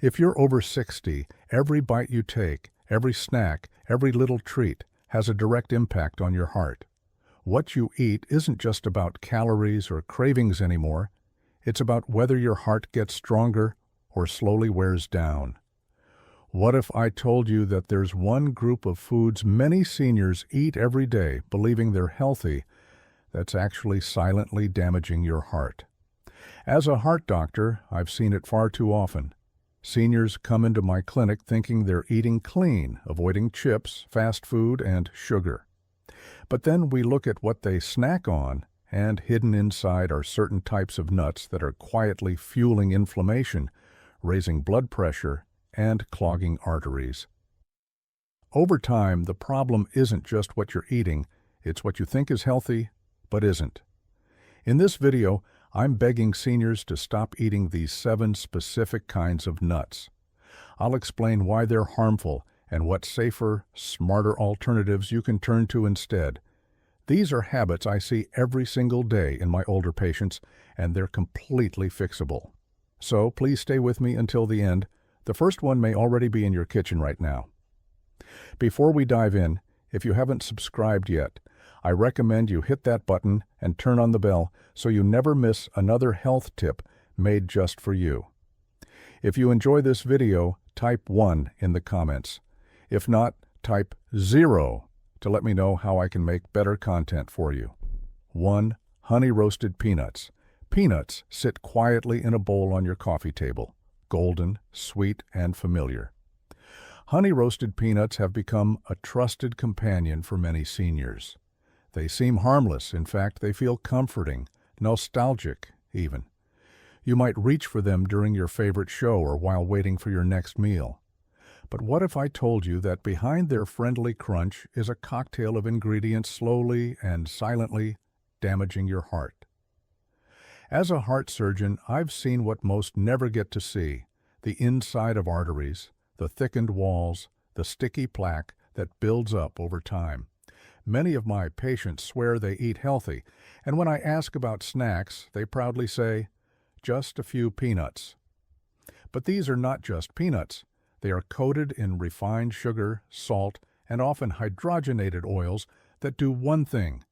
If you're over 60, every bite you take, every snack, every little treat has a direct impact on your heart. What you eat isn't just about calories or cravings anymore. It's about whether your heart gets stronger or slowly wears down. What if I told you that there's one group of foods many seniors eat every day, believing they're healthy, that's actually silently damaging your heart? As a heart doctor, I've seen it far too often. Seniors come into my clinic thinking they're eating clean, avoiding chips, fast food, and sugar. But then we look at what they snack on, and hidden inside are certain types of nuts that are quietly fueling inflammation, raising blood pressure, and clogging arteries. Over time, the problem isn't just what you're eating, it's what you think is healthy, but isn't. In this video, I'm begging seniors to stop eating these 7 specific kinds of nuts. I'll explain why they're harmful and what safer, smarter alternatives you can turn to instead. These are habits I see every single day in my older patients, and they're completely fixable. So please stay with me until the end. The first one may already be in your kitchen right now. Before we dive in, if you haven't subscribed yet, I recommend you hit that button and turn on the bell so you never miss another health tip made just for you. If you enjoy this video, type 1 in the comments. If not, type 0 to let me know how I can make better content for you. 1. Honey roasted peanuts. Peanuts sit quietly in a bowl on your coffee table, golden, sweet, and familiar. Honey roasted peanuts have become a trusted companion for many seniors. They seem harmless. In fact, they feel comforting, nostalgic even. You might reach for them during your favorite show or while waiting for your next meal. But what if I told you that behind their friendly crunch is a cocktail of ingredients slowly and silently damaging your heart? As a heart surgeon, I've seen what most never get to see: the inside of arteries, the thickened walls, the sticky plaque that builds up over time. Many of my patients swear they eat healthy, and when I ask about snacks, they proudly say, "Just a few peanuts." But these are not just peanuts. They are coated in refined sugar, salt, and often hydrogenated oils that do one thing: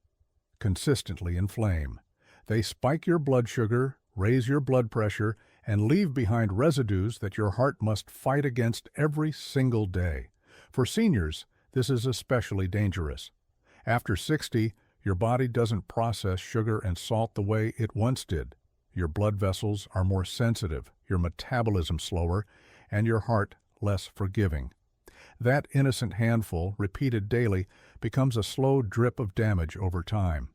consistently inflame. They spike your blood sugar, raise your blood pressure, and leave behind residues that your heart must fight against every single day. For seniors, this is especially dangerous. After 60, your body doesn't process sugar and salt the way it once did. Your blood vessels are more sensitive, your metabolism slower, and your heart less forgiving. That innocent handful, repeated daily, becomes a slow drip of damage over time.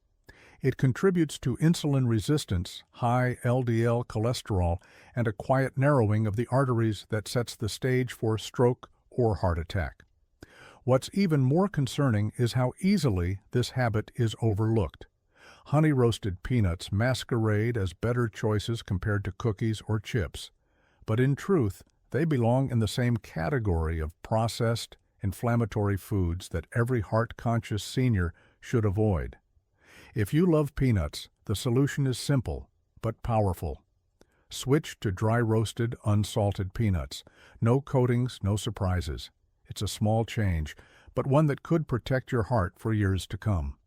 It contributes to insulin resistance, high LDL cholesterol, and a quiet narrowing of the arteries that sets the stage for stroke or heart attack. What's even more concerning is how easily this habit is overlooked. Honey-roasted peanuts masquerade as better choices compared to cookies or chips, but in truth, they belong in the same category of processed, inflammatory foods that every heart-conscious senior should avoid. If you love peanuts, the solution is simple but powerful. Switch to dry-roasted, unsalted peanuts. No coatings, no surprises. It's a small change, but one that could protect your heart for years to come.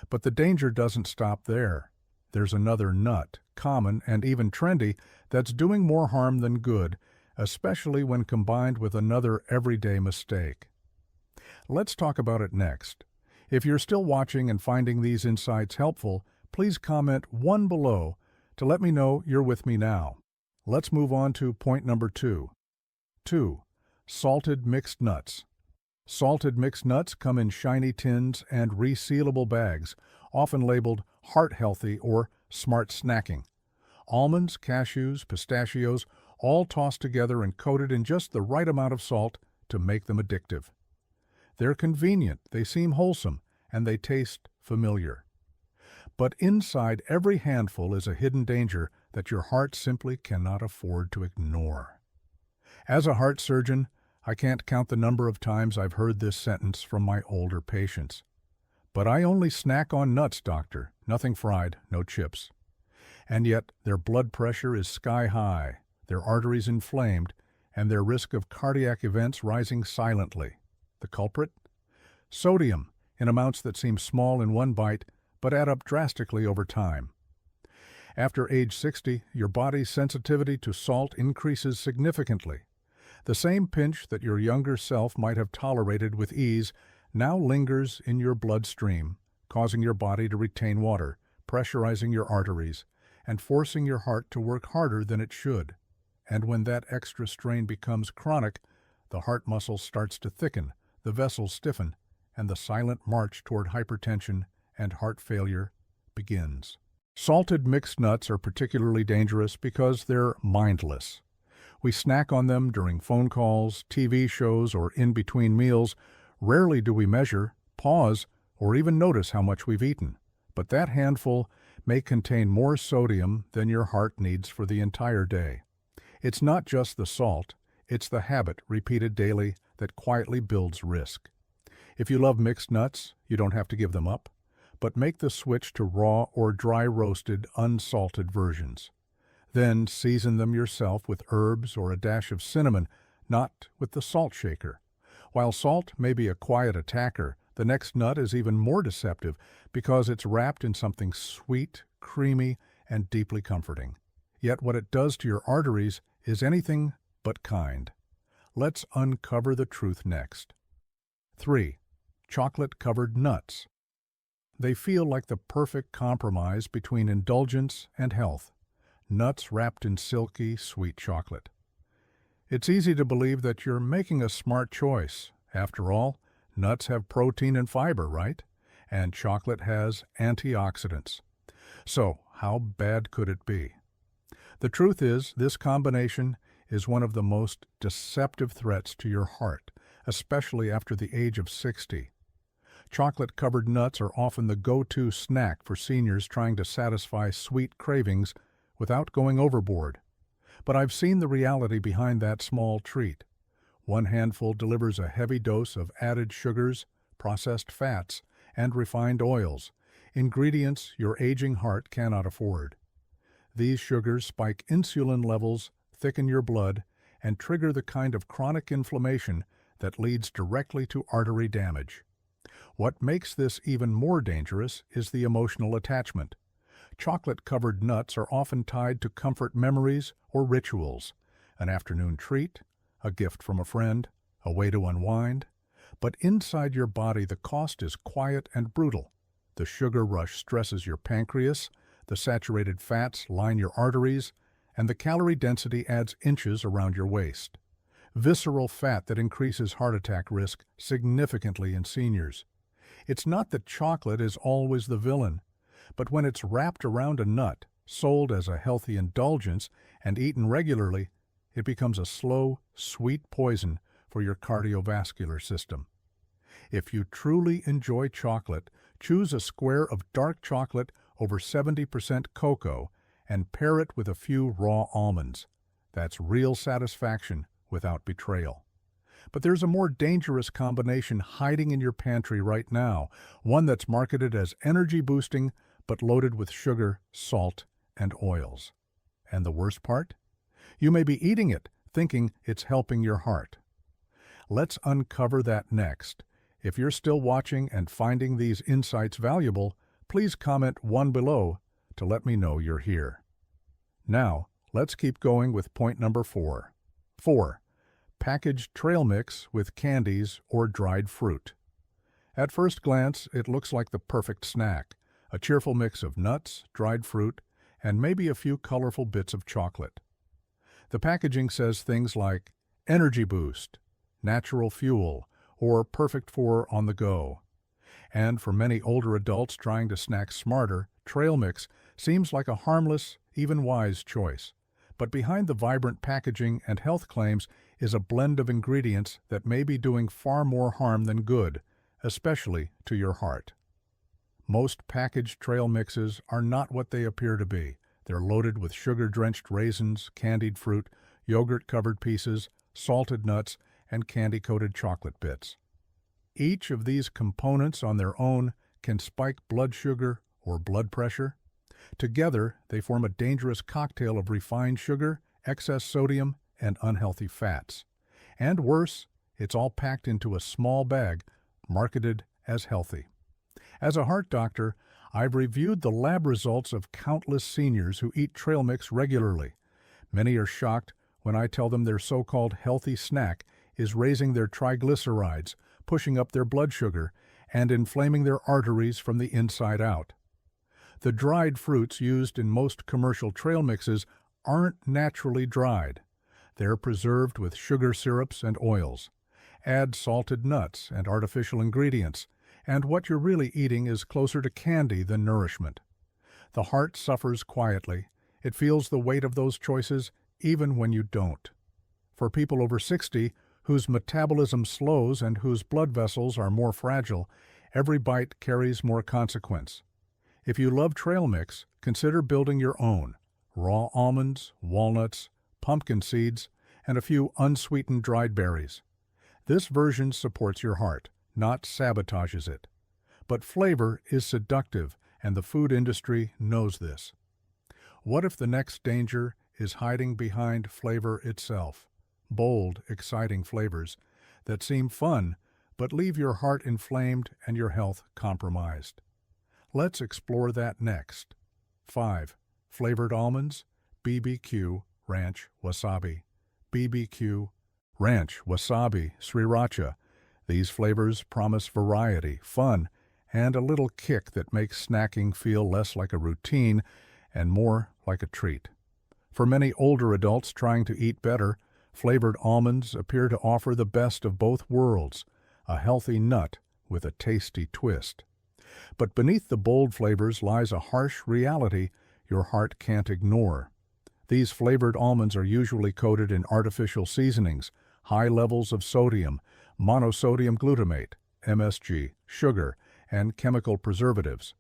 But the danger doesn't stop there. There's another nut, common and even trendy, that's doing more harm than good, especially when combined with another everyday mistake. Let's talk about it next. If you're still watching and finding these insights helpful, please comment 1 below to let me know you're with me now. Let's move on to point number 2. 2. Salted mixed nuts. Salted mixed nuts come in shiny tins and resealable bags, often labeled heart healthy or smart snacking. Almonds, cashews, pistachios, all tossed together and coated in just the right amount of salt to make them addictive. They're convenient, they seem wholesome, and they taste familiar. But inside every handful is a hidden danger that your heart simply cannot afford to ignore. As a heart surgeon, I can't count the number of times I've heard this sentence from my older patients. "But I only snack on nuts, doctor. Nothing fried, no chips." And yet their blood pressure is sky high, their arteries inflamed, and their risk of cardiac events rising silently. The culprit? Sodium, in amounts that seem small in one bite, but add up drastically over time. After age 60, your body's sensitivity to salt increases significantly. The same pinch that your younger self might have tolerated with ease now lingers in your bloodstream, causing your body to retain water, pressurizing your arteries, and forcing your heart to work harder than it should. And when that extra strain becomes chronic, the heart muscle starts to thicken, the vessels stiffen, and the silent march toward hypertension and heart failure begins. Salted mixed nuts are particularly dangerous because they're mindless. We snack on them during phone calls, TV shows, or in between meals. Rarely do we measure, pause, or even notice how much we've eaten. But that handful may contain more sodium than your heart needs for the entire day. It's not just the salt, it's the habit repeated daily that quietly builds risk. If you love mixed nuts, you don't have to give them up, but make the switch to raw or dry roasted, unsalted versions. Then season them yourself with herbs or a dash of cinnamon, not with the salt shaker. While salt may be a quiet attacker, the next nut is even more deceptive because it's wrapped in something sweet, creamy, and deeply comforting. Yet what it does to your arteries is anything but kind. Let's uncover the truth next. 3. Chocolate-covered nuts. They feel like the perfect compromise between indulgence and health. Nuts wrapped in silky, sweet chocolate. It's easy to believe that you're making a smart choice. After all, nuts have protein and fiber, right? And chocolate has antioxidants. So, how bad could it be? The truth is, this combination is one of the most deceptive threats to your heart, especially after the age of 60. Chocolate-covered nuts are often the go-to snack for seniors trying to satisfy sweet cravings without going overboard. But I've seen the reality behind that small treat. One handful delivers a heavy dose of added sugars, processed fats, and refined oils, ingredients your aging heart cannot afford. These sugars spike insulin levels, thicken your blood, and trigger the kind of chronic inflammation that leads directly to artery damage. What makes this even more dangerous is the emotional attachment. Chocolate-covered nuts are often tied to comfort memories or rituals, an afternoon treat, a gift from a friend, a way to unwind. But inside your body, the cost is quiet and brutal. The sugar rush stresses your pancreas, the saturated fats line your arteries, and the calorie density adds inches around your waist. Visceral fat that increases heart attack risk significantly in seniors. It's not that chocolate is always the villain, but when it's wrapped around a nut, sold as a healthy indulgence, and eaten regularly, it becomes a slow, sweet poison for your cardiovascular system. If you truly enjoy chocolate, choose a square of dark chocolate over 70% cocoa and pair it with a few raw almonds. That's real satisfaction without betrayal. But there's a more dangerous combination hiding in your pantry right now, one that's marketed as energy-boosting but loaded with sugar, salt, and oils. And the worst part? You may be eating it, thinking it's helping your heart. Let's uncover that next. If you're still watching and finding these insights valuable, please comment 1 below to let me know you're here. Now, let's keep going with point number 4. 4. Packaged trail mix with candies or dried fruit. At first glance, it looks like the perfect snack, a cheerful mix of nuts, dried fruit, and maybe a few colorful bits of chocolate. The packaging says things like energy boost, natural fuel, or perfect for on the go. And for many older adults trying to snack smarter, trail mix seems like a harmless, even wise choice. But behind the vibrant packaging and health claims is a blend of ingredients that may be doing far more harm than good, especially to your heart. Most packaged trail mixes are not what they appear to be. They're loaded with sugar-drenched raisins, candied fruit, yogurt-covered pieces, salted nuts, and candy-coated chocolate bits. Each of these components on their own can spike blood sugar or blood pressure. Together, they form a dangerous cocktail of refined sugar, excess sodium, and unhealthy fats. And worse, it's all packed into a small bag, marketed as healthy. As a heart doctor, I've reviewed the lab results of countless seniors who eat trail mix regularly. Many are shocked when I tell them their so-called healthy snack is raising their triglycerides, pushing up their blood sugar, and inflaming their arteries from the inside out. The dried fruits used in most commercial trail mixes aren't naturally dried. They're preserved with sugar syrups and oils. Add salted nuts and artificial ingredients, and what you're really eating is closer to candy than nourishment. The heart suffers quietly. It feels the weight of those choices even when you don't. For people over 60, whose metabolism slows and whose blood vessels are more fragile, every bite carries more consequence. If you love trail mix, consider building your own. Raw almonds, walnuts, pumpkin seeds, and a few unsweetened dried berries. This version supports your heart, not sabotages it. But flavor is seductive, and the food industry knows this. What if the next danger is hiding behind flavor itself? Bold, exciting flavors that seem fun, but leave your heart inflamed and your health compromised. Let's explore that next. 5. Flavored almonds, BBQ, ranch, wasabi. BBQ, ranch, wasabi, sriracha. These flavors promise variety, fun, and a little kick that makes snacking feel less like a routine and more like a treat. For many older adults trying to eat better, flavored almonds appear to offer the best of both worlds, a healthy nut with a tasty twist. But beneath the bold flavors lies a harsh reality your heart can't ignore. These flavored almonds are usually coated in artificial seasonings, high levels of sodium, monosodium glutamate, MSG, sugar, and chemical preservatives.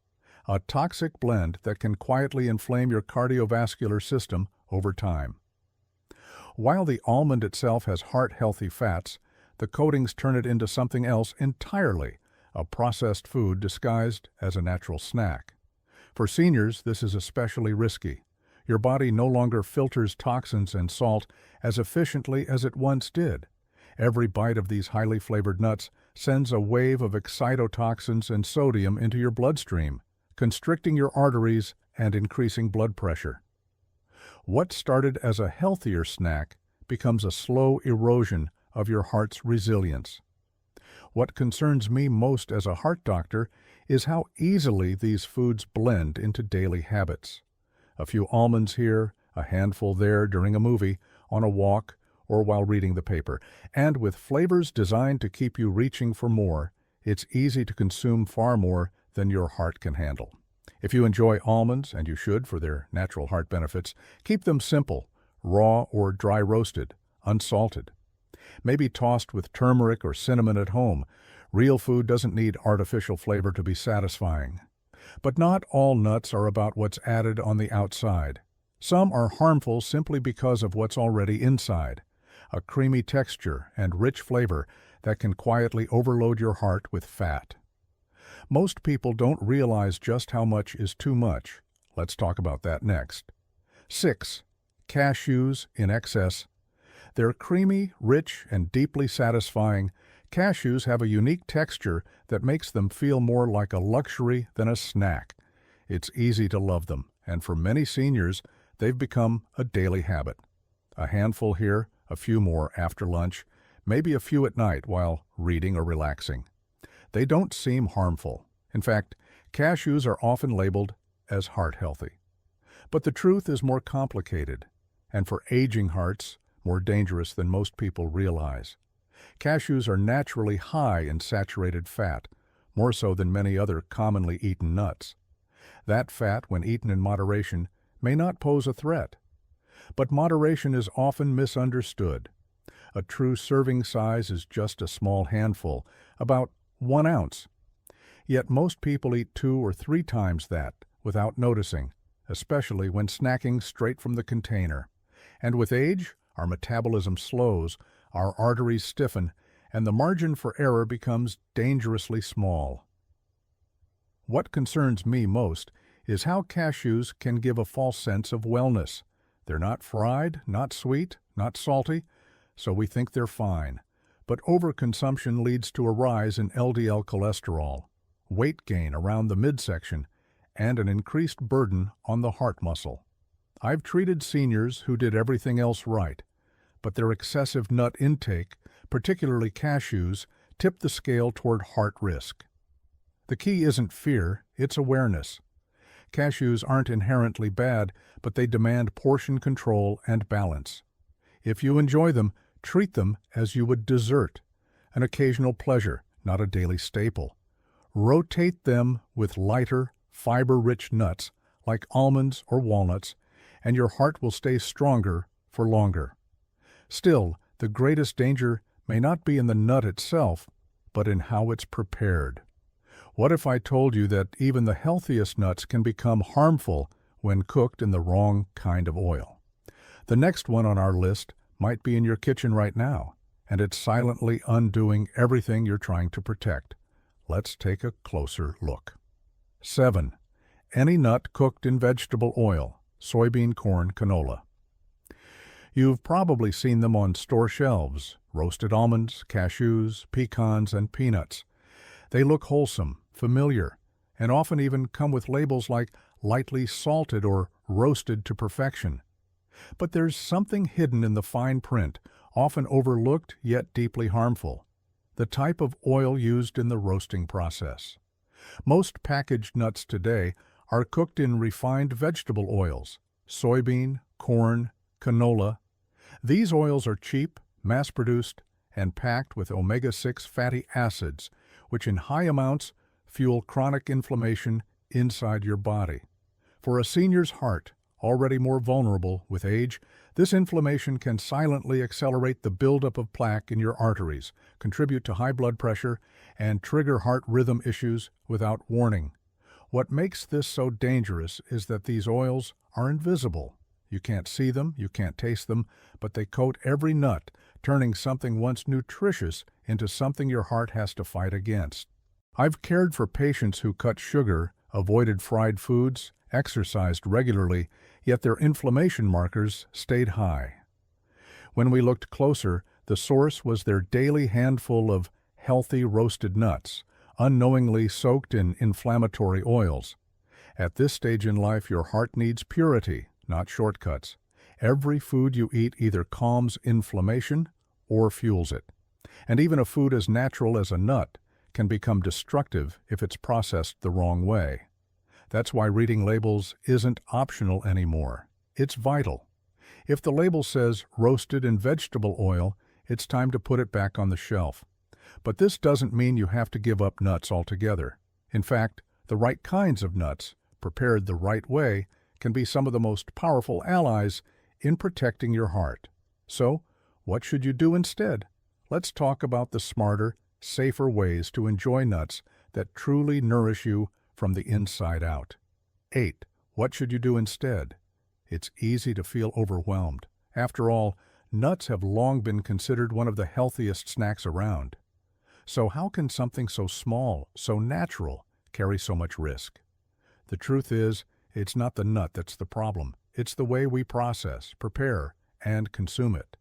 A toxic blend that can quietly inflame your cardiovascular system over time. While the almond itself has heart-healthy fats, the coatings turn it into something else entirely, a processed food disguised as a natural snack. For seniors, this is especially risky. Your body no longer filters toxins and salt as efficiently as it once did. Every bite of these highly flavored nuts sends a wave of excitotoxins and sodium into your bloodstream, constricting your arteries and increasing blood pressure. What started as a healthier snack becomes a slow erosion of your heart's resilience. What concerns me most as a heart doctor is how easily these foods blend into daily habits. A few almonds here, a handful there during a movie, on a walk, or while reading the paper. And with flavors designed to keep you reaching for more, it's easy to consume far more than your heart can handle. If you enjoy almonds, and you should for their natural heart benefits, keep them simple, raw or dry roasted, unsalted. Maybe tossed with turmeric or cinnamon at home. Real food doesn't need artificial flavor to be satisfying. But not all nuts are about what's added on the outside. Some are harmful simply because of what's already inside. A creamy texture and rich flavor that can quietly overload your heart with fat. Most people don't realize just how much is too much. Let's talk about that next. 6. Cashews in excess. They're creamy, rich, and deeply satisfying. Cashews have a unique texture that makes them feel more like a luxury than a snack. It's easy to love them, and for many seniors, they've become a daily habit. A handful here, a few more after lunch, maybe a few at night while reading or relaxing. They don't seem harmful. In fact, cashews are often labeled as heart healthy. But the truth is more complicated, and for aging hearts, more dangerous than most people realize. Cashews are naturally high in saturated fat, more so than many other commonly eaten nuts. That fat, when eaten in moderation, may not pose a threat. But moderation is often misunderstood. A true serving size is just a small handful, about 1 ounce. Yet most people eat 2 or 3 times that without noticing, especially when snacking straight from the container. And with age, our metabolism slows, our arteries stiffen, and the margin for error becomes dangerously small. What concerns me most is how cashews can give a false sense of wellness. They're not fried, not sweet, not salty, so we think they're fine. But overconsumption leads to a rise in LDL cholesterol, weight gain around the midsection, and an increased burden on the heart muscle. I've treated seniors who did everything else right, but their excessive nut intake, particularly cashews, tipped the scale toward heart risk. The key isn't fear, it's awareness. Cashews aren't inherently bad, but they demand portion control and balance. If you enjoy them, treat them as you would dessert, an occasional pleasure, not a daily staple. Rotate them with lighter, fiber-rich nuts like almonds or walnuts, and your heart will stay stronger for longer. Still, the greatest danger may not be in the nut itself, but in how it's prepared. What if I told you that even the healthiest nuts can become harmful when cooked in the wrong kind of oil? The next one on our list might be in your kitchen right now, and it's silently undoing everything you're trying to protect. Let's take a closer look. 7. Any nut cooked in vegetable oil, soybean, corn, canola. You've probably seen them on store shelves: roasted almonds, cashews, pecans, and peanuts. They look wholesome, familiar, and often even come with labels like lightly salted or roasted to perfection. But there's something hidden in the fine print, often overlooked yet deeply harmful: the type of oil used in the roasting process. Most packaged nuts today are cooked in refined vegetable oils: soybean, corn, canola. These oils are cheap, mass-produced, and packed with omega-6 fatty acids, which in high amounts fuel chronic inflammation inside your body. For a senior's heart, already more vulnerable with age, this inflammation can silently accelerate the buildup of plaque in your arteries, contribute to high blood pressure, and trigger heart rhythm issues without warning. What makes this so dangerous is that these oils are invisible. You can't see them, you can't taste them, but they coat every nut, turning something once nutritious into something your heart has to fight against. I've cared for patients who cut sugar, avoided fried foods, exercised regularly, yet their inflammation markers stayed high. When we looked closer, the source was their daily handful of healthy roasted nuts, unknowingly soaked in inflammatory oils. At this stage in life, your heart needs purity, not shortcuts. Every food you eat either calms inflammation or fuels it. And even a food as natural as a nut can become destructive if it's processed the wrong way. That's why reading labels isn't optional anymore. It's vital. If the label says roasted in vegetable oil, it's time to put it back on the shelf. But this doesn't mean you have to give up nuts altogether. In fact, the right kinds of nuts, prepared the right way, can be some of the most powerful allies in protecting your heart. So, what should you do instead? Let's talk about the smarter, safer ways to enjoy nuts that truly nourish you from the inside out. 8. What should you do instead? It's easy to feel overwhelmed. After all, nuts have long been considered one of the healthiest snacks around. So how can something so small, so natural, carry so much risk? The truth is, it's not the nut that's the problem. It's the way we process, prepare, and consume it.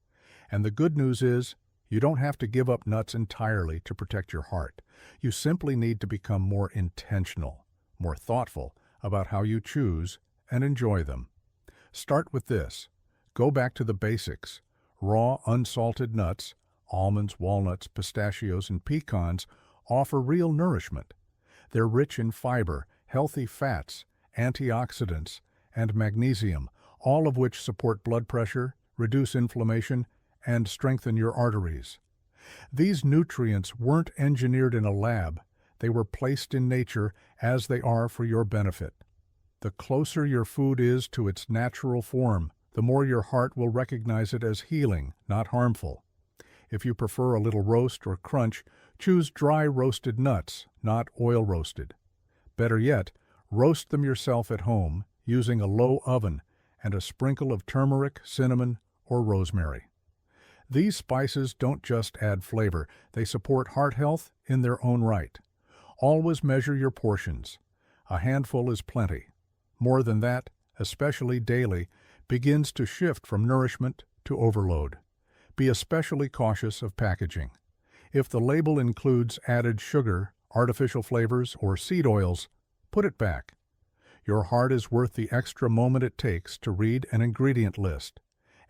And the good news is, you don't have to give up nuts entirely to protect your heart. You simply need to become more intentional, more thoughtful about how you choose and enjoy them. Start with this. Go back to the basics. Raw, unsalted nuts, almonds, walnuts, pistachios, and pecans offer real nourishment. They're rich in fiber, healthy fats, antioxidants, and magnesium, all of which support blood pressure, reduce inflammation, and strengthen your arteries. These nutrients weren't engineered in a lab. They were placed in nature as they are for your benefit. The closer your food is to its natural form, the more your heart will recognize it as healing, not harmful. If you prefer a little roast or crunch, choose dry roasted nuts, not oil roasted. Better yet, roast them yourself at home using a low oven and a sprinkle of turmeric, cinnamon, or rosemary. These spices don't just add flavor, they support heart health in their own right. Always measure your portions. A handful is plenty. More than that, especially daily, begins to shift from nourishment to overload. Be especially cautious of packaging. If the label includes added sugar, artificial flavors, or seed oils, put it back. Your heart is worth the extra moment it takes to read an ingredient list.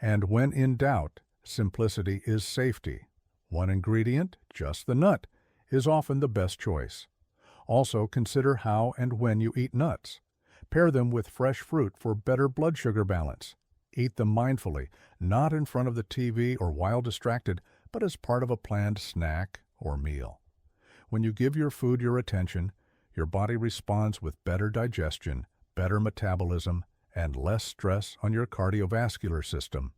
And when in doubt, simplicity is safety. One ingredient, just the nut, is often the best choice. Also, consider how and when you eat nuts. Pair them with fresh fruit for better blood sugar balance. Eat them mindfully, not in front of the TV or while distracted, but as part of a planned snack or meal. When you give your food your attention, your body responds with better digestion, better metabolism, and less stress on your cardiovascular system.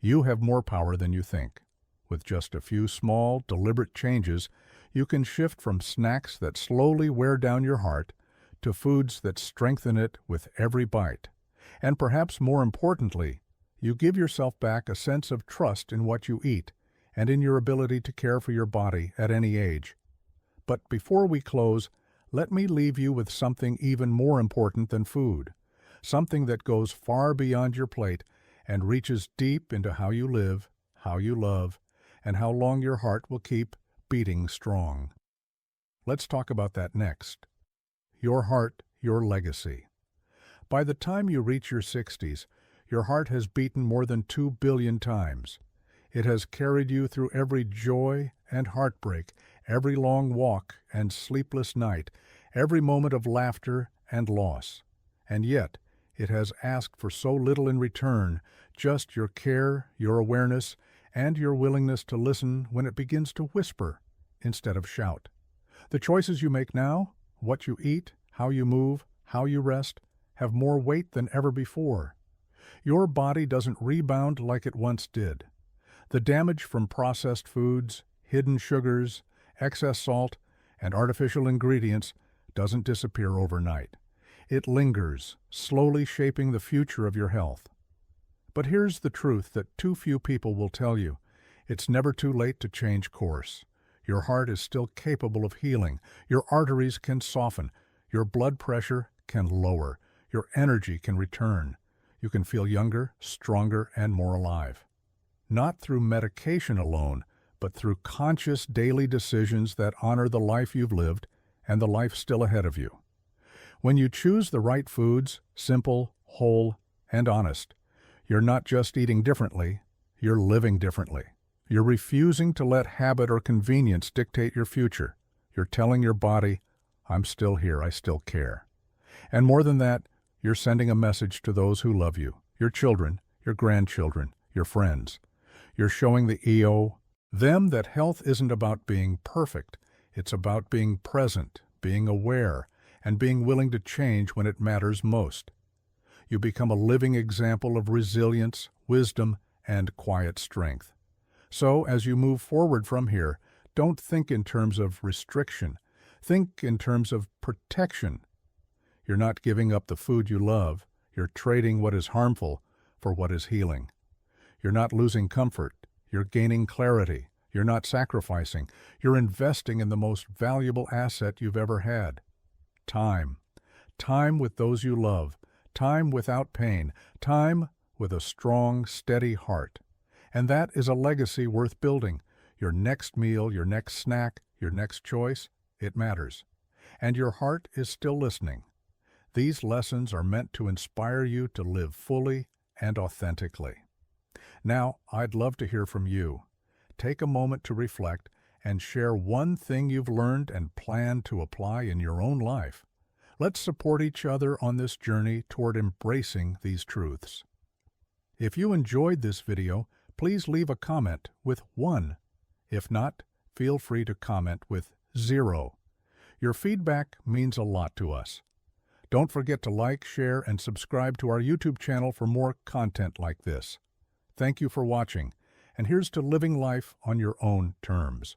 You have more power than you think. With just a few small, deliberate changes, you can shift from snacks that slowly wear down your heart to foods that strengthen it with every bite. And perhaps more importantly, you give yourself back a sense of trust in what you eat and in your ability to care for your body at any age. But before we close, let me leave you with something even more important than food, something that goes far beyond your plate and reaches deep into how you live, how you love, and how long your heart will keep beating strong. Let's talk about that next. Your heart, your legacy. By the time you reach your 60s, your heart has beaten more than 2 billion times. It has carried you through every joy and heartbreak, every long walk and sleepless night, every moment of laughter and loss. And yet, it has asked for so little in return, just your care, your awareness, and your willingness to listen when it begins to whisper instead of shout. The choices you make now, what you eat, how you move, how you rest, have more weight than ever before. Your body doesn't rebound like it once did. The damage from processed foods, hidden sugars, excess salt, and artificial ingredients doesn't disappear overnight. It lingers, slowly shaping the future of your health. But here's the truth that too few people will tell you. It's never too late to change course. Your heart is still capable of healing. Your arteries can soften. Your blood pressure can lower. Your energy can return. You can feel younger, stronger, and more alive. Not through medication alone, but through conscious daily decisions that honor the life you've lived and the life still ahead of you. When you choose the right foods, simple, whole, and honest, you're not just eating differently, you're living differently. You're refusing to let habit or convenience dictate your future. You're telling your body, I'm still here, I still care. And more than that, you're sending a message to those who love you, your children, your grandchildren, your friends. You're showing the EO, them that health isn't about being perfect. It's about being present, being aware, and being willing to change when it matters most. You become a living example of resilience, wisdom, and quiet strength. So, as you move forward from here, don't think in terms of restriction. Think in terms of protection. You're not giving up the food you love. You're trading what is harmful for what is healing. You're not losing comfort. You're gaining clarity. You're not sacrificing. You're investing in the most valuable asset you've ever had. Time. Time with those you love. Time without pain. Time with a strong, steady heart. And that is a legacy worth building. Your next meal, your next snack, your next choice, it matters. And your heart is still listening. These lessons are meant to inspire you to live fully and authentically. Now, I'd love to hear from you. Take a moment to reflect and share one thing you've learned and plan to apply in your own life. Let's support each other on this journey toward embracing these truths. If you enjoyed this video, please leave a comment with 1. If not, feel free to comment with 0. Your feedback means a lot to us. Don't forget to like, share, and subscribe to our YouTube channel for more content like this. Thank you for watching, and here's to living life on your own terms.